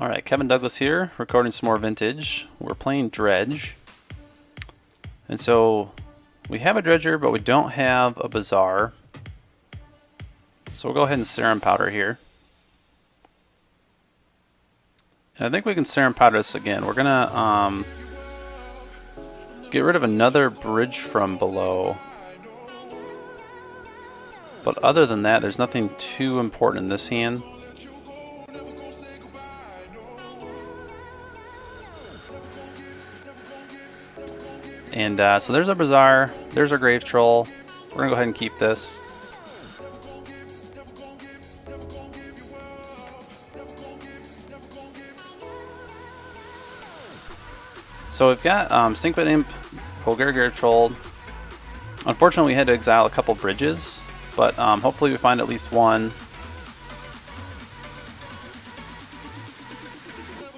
Alright, Kevin Douglas here, recording some more Vintage. We're playing Dredge. And so, we have a Dredger, but we don't have a Bazaar. So we'll go ahead and Serum Powder here. And I think we can Serum Powder this again. We're gonna get rid of another bridge from below. But other than that, there's nothing too important in this hand. And so there's our Bazaar, there's our Grave Troll. We're gonna go ahead and keep this. So we've got Stinkweed Imp, Golgari Grave Troll. Unfortunately, we had to exile a couple bridges, but hopefully we find at least one.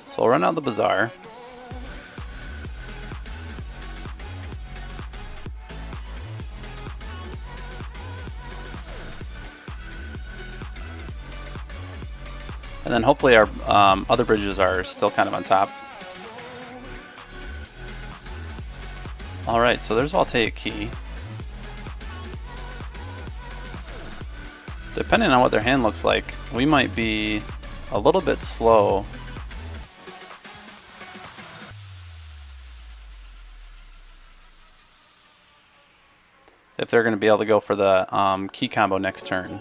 So we'll run out the Bazaar. And then hopefully our other bridges are still kind of on top. Alright, so there's Voltaic Key. Depending on what their hand looks like, we might be a little bit slow. If they're going to be able to go for the key combo next turn.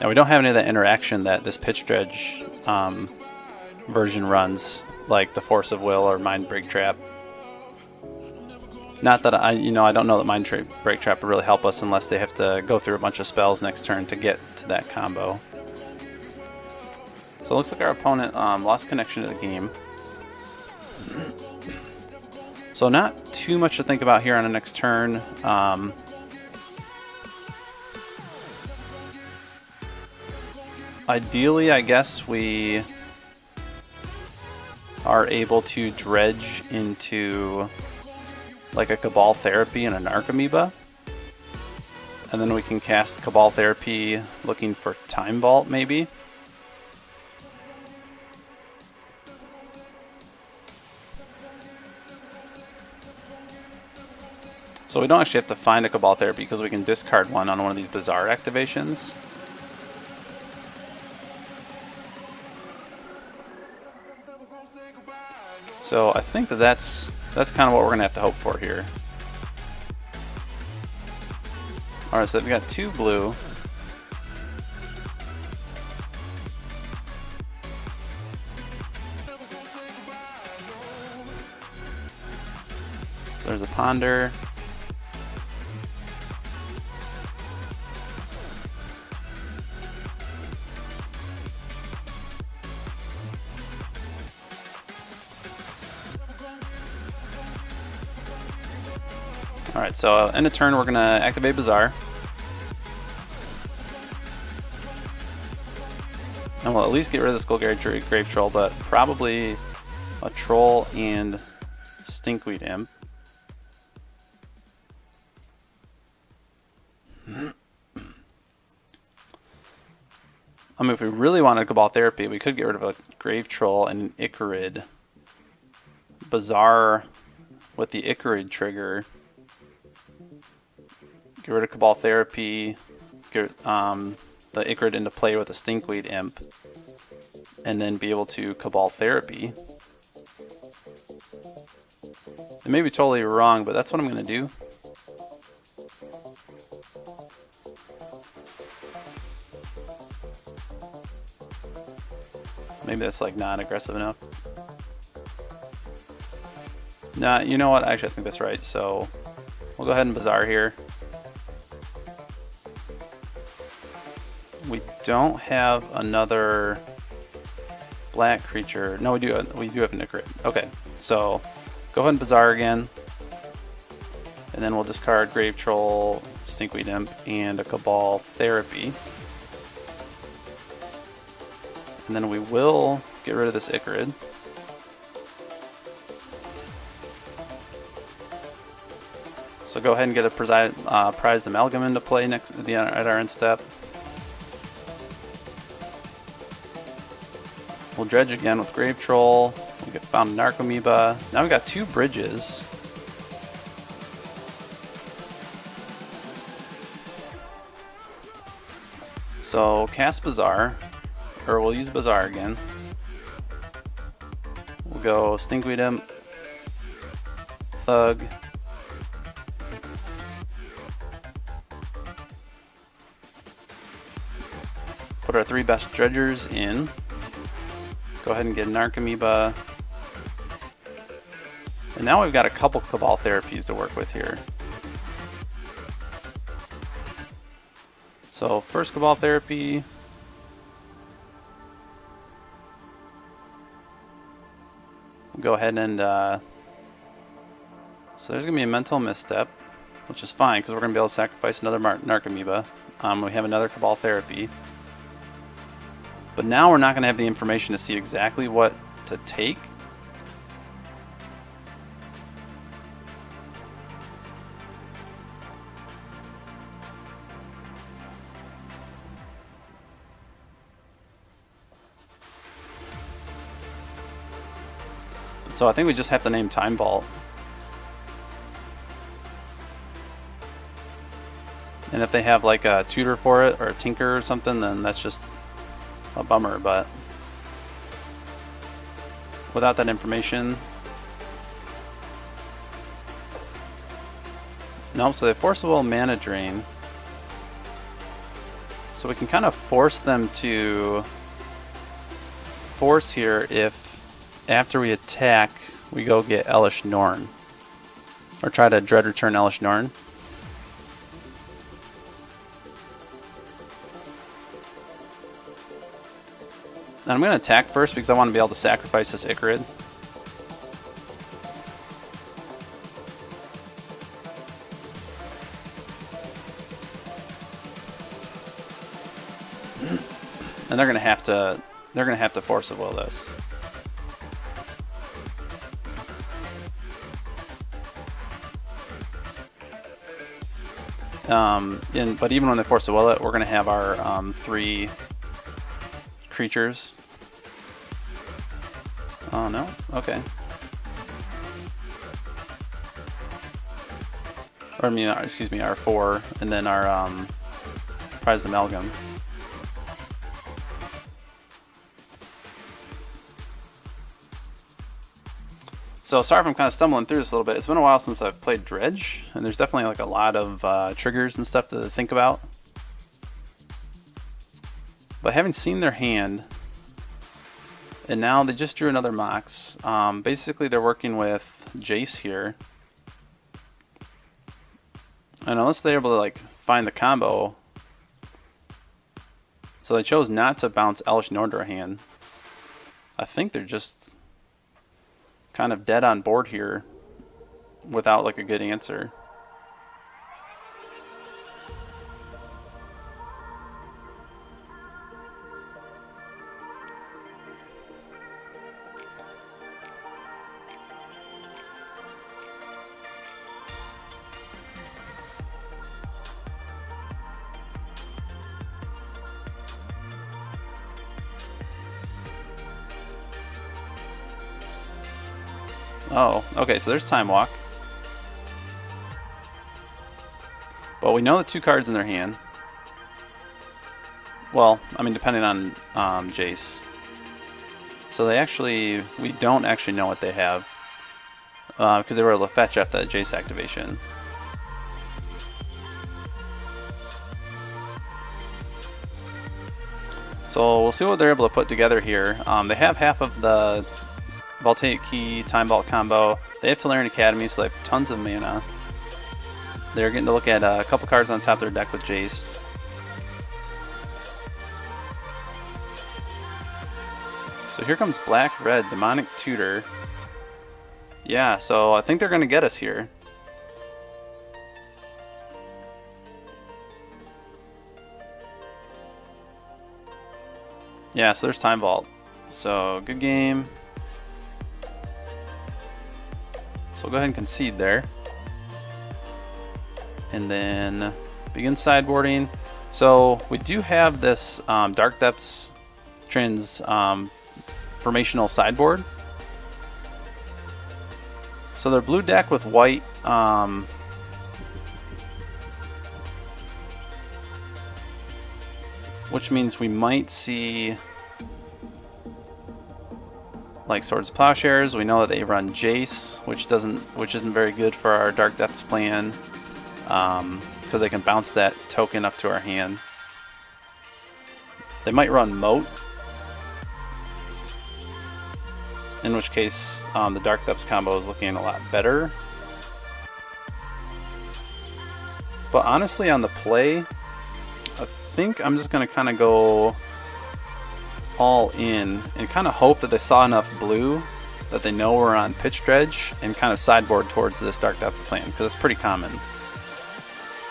Now we don't have any of that interaction that this Pitch Dredge version runs, like the Force of Will or Mind Break Trap. Not that I don't know that Mind Break Trap would really help us unless they have to go through a bunch of spells next turn to get to that combo. So it looks like our opponent lost connection to the game. So not too much to think about here on the next turn. Ideally, I guess we are able to dredge into like a Cabal Therapy and an Archamoeba. And then we can cast Cabal Therapy looking for Time Vault, maybe. So we don't actually have to find a Cabal Therapy because we can discard one on one of these Bazaar activations. So I think that's kind of what we're going to have to hope for here. Alright, so we've got 2 blue. So there's a Ponder. Alright, so end of turn we're going to activate Bazaar. And we'll at least get rid of this Golgari Grave Troll, but probably a Troll and Stinkweed Imp. I mean, if we really wanted Cabal Therapy, we could get rid of a Grave Troll and an Ichorid. Bazaar with the Ichorid trigger. Get rid of Cabal Therapy, get the Ichorid into play with a Stinkweed Imp, and then be able to Cabal Therapy. It may be totally wrong, but that's what I'm going to do. Maybe that's like not aggressive enough. Nah, you know what? Actually, I think that's right. So we'll go ahead and Bazaar here. We don't have another black creature. No, we do have an Ichorid. Okay, so go ahead and Bazaar again. And then we'll discard Grave Troll, Stinkweed Imp, and a Cabal Therapy. And then we will get rid of this Ichorid. So go ahead and get a prized Amalgam into play next at our end step. We'll dredge again with Grave Troll. We found an Narcomoeba. Now we got 2 bridges. So cast Bazaar, or we'll use Bazaar again. We'll go Stinkweed him, Thug. Put our 3 best dredgers in. Go ahead and get an Narcomoeba. And now we've got a couple Cabal therapies to work with here. So first Cabal therapy. We'll go ahead and so there's gonna be a mental misstep, which is fine because we're gonna be able to sacrifice another Narcomoeba. We have another Cabal therapy. But now we're not going to have the information to see exactly what to take. So I think we just have to name Time Vault. And if they have like a tutor for it or a tinker or something, then that's just a bummer, but without that information. No, so they force a will mana drain. So we can kind of force them to force here if after we attack we go get Elesh Norn. Or try to dread return Elesh Norn. And I'm going to attack first because I want to be able to sacrifice this Icarid. And they're going to have to force a will this. But even when they force a will it, we're going to have our 3 creatures. Oh no? Okay. Or I mean, excuse me, our 4, and then our Prized Amalgam. So sorry if I'm kind of stumbling through this a little bit. It's been a while since I've played Dredge, and there's definitely like a lot of triggers and stuff to think about. But having seen their hand, and now they just drew another Mox. Basically, they're working with Jace here, and unless they're able to like find the combo, so they chose not to bounce Elesh Norn to their hand. I think they're just kind of dead on board here without like a good answer. Oh, okay, so there's Time Walk. Well, we know the 2 cards in their hand. Well, I mean, depending on Jace. So we don't actually know what they have. Because they were able to fetch after that Jace activation. So we'll see what they're able to put together here. They have half of the Voltaic Key, Time Vault combo. They have Tolarian Academy, so they have tons of mana. They're getting to look at a couple cards on top of their deck with Jace. So here comes Black Red, Demonic Tutor. Yeah, so I think they're going to get us here. Yeah, so there's Time Vault. So good game. So we'll go ahead and concede there. And then begin sideboarding. So we do have this Dark Depths Trins formational sideboard. So their blue deck with white, which means we might see like Swords of Plowshares. We know that they run Jace, which isn't very good for our Dark Depths plan, because they can bounce that token up to our hand. They might run Moat, in which case the Dark Depths combo is looking a lot better. But honestly, on the play, I think I'm just going to kind of go all in and kind of hope that they saw enough blue that they know we're on Pitch Dredge and kind of sideboard towards this Dark Depth plan, because it's pretty common.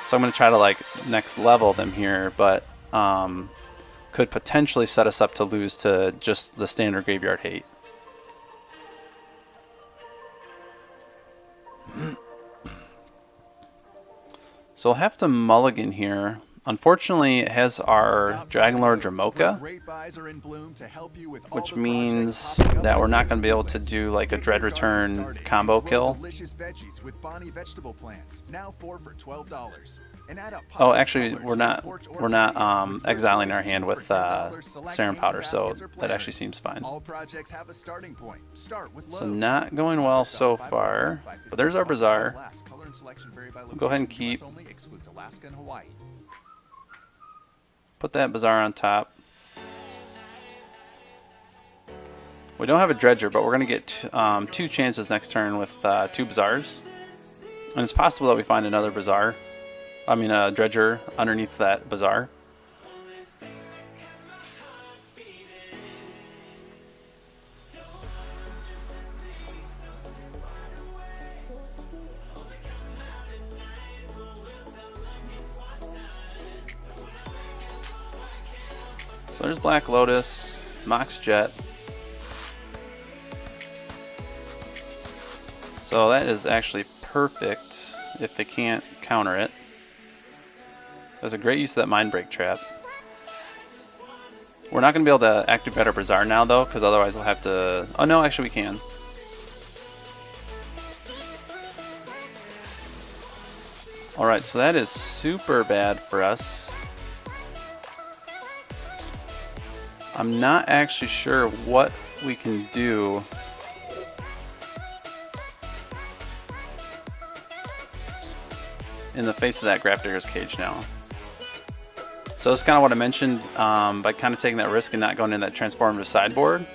So I'm going to try to like next level them here, but could potentially set us up to lose to just the standard Graveyard Hate. So we'll have to mulligan here. Unfortunately, it has our Dragonlord Dramoka, which means that we're not going to be able to do like a Dread Return combo kill. Oh, actually, we're not exiling our hand with Serum Powder, so that actually seems fine. So not going well so far, but there's our Bazaar. We'll go ahead and keep. Put that Bazaar on top. We don't have a Dredger, but we're going to get 2 chances next turn with 2 Bazaars. And it's possible that we find another Bazaar. I mean a Dredger underneath that Bazaar. So there's Black Lotus, Mox Jet. So that is actually perfect if they can't counter it. There's a great use of that Mind Break trap. We're not going to be able to activate our Bazaar now though, because otherwise we'll have to... Oh no, actually we can. Alright, so that is super bad for us. I'm not actually sure what we can do in the face of that Grafdigger's Cage now. So that's kind of what I mentioned, by kind of taking that risk and not going in that transformative sideboard,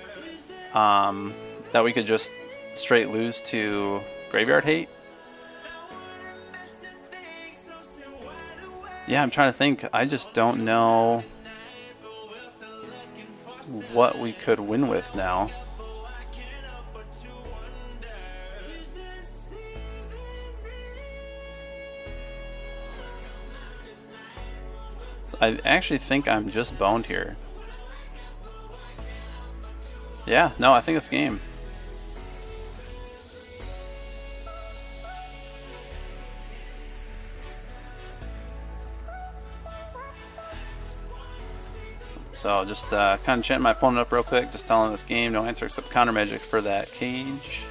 that we could just straight lose to Graveyard Hate. Yeah, I'm trying to think. I just don't know what we could win with now. I actually think I'm just boned here. Yeah, no, I think it's game. So just kind of chatting my opponent up real quick, just telling this game no answer except counter magic for that cage.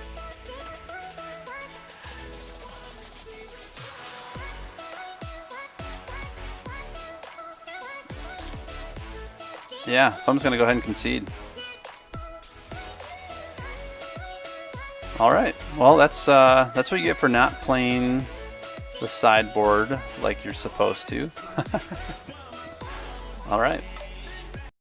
Yeah, so I'm just gonna go ahead and concede. All right, well that's what you get for not playing the sideboard like you're supposed to. All right.